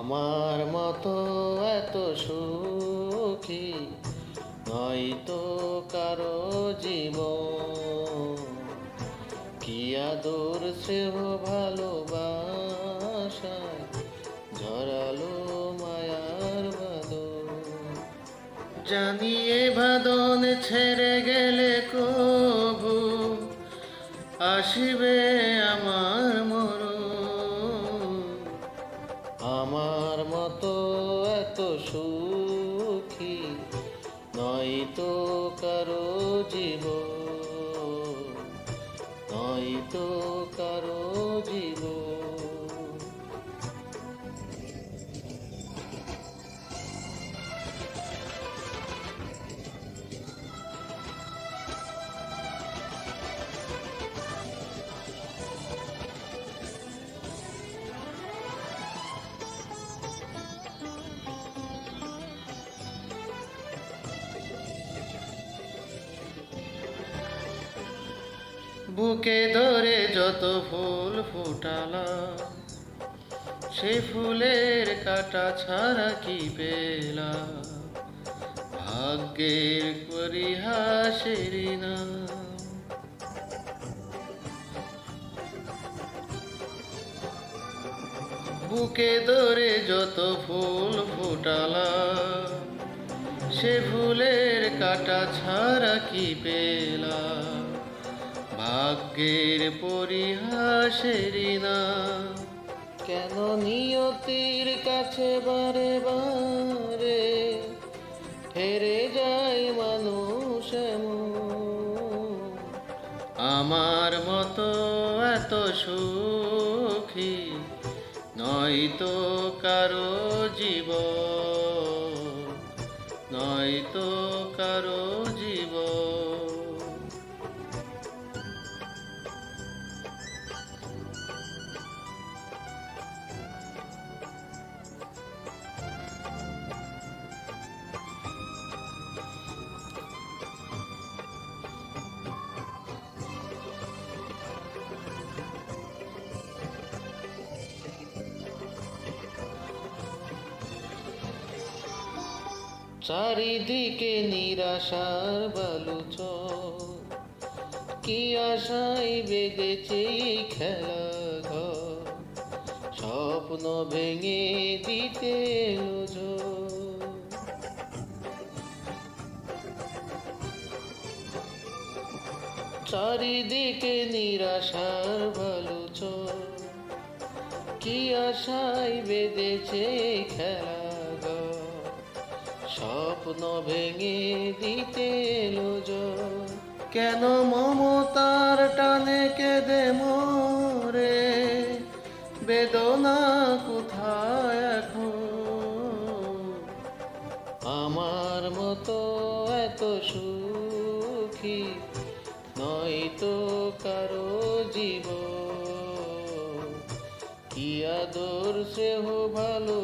আমার মতো এত সুখী নয়তো কারো জীবন। কি আদর স্নেহ ভালোবাসায় ঝরালো মায়ার বাদন। জানিয়ে বাদন ছেড়ে গেলে কবু আসিবে আমার মরণ। আমার মতো এত সুখী নয়তো কারো জীবন, নয়তো কারো জীবন। বুকে ধরে যত ফুল ফুটালা, সে ফুলের কাটা ছাড়া কি পেলা? ভাগ্যের পরিহাসের নাম। বুকে ধরে যত ফুল ফুটালা, সে ফুলের কাটা ছাড়া কি পেলা? ভাগ্যের পরিহাসের নাম। কেন নিয়তির কাছে বারে বারে হেরে যায় মানুষ এমন? আমার মতো এত সুখী নয়তো কারো জীবন, নয়তো কারো জীবন। চারিদিকে নিরাশার বালুচর, কি আশায় বেঁধেছে এই খেলা ঘর। স্বপ্ন ভেঙে দিতে এলো ঝড়। চারিদিকে নিরাশার বালুচর, কি আশায় বেঁধেছে এই খেলা ঘর। স্বপ্ন ভেঙে দিতে এলো ঝড়। কেন মমতার টানে কেঁদে মোরে, বেদনা কোথায় এখন? আমার মতো এত সুখী নয়তো কারো জীবন। কি আদর স্নেহ ভালো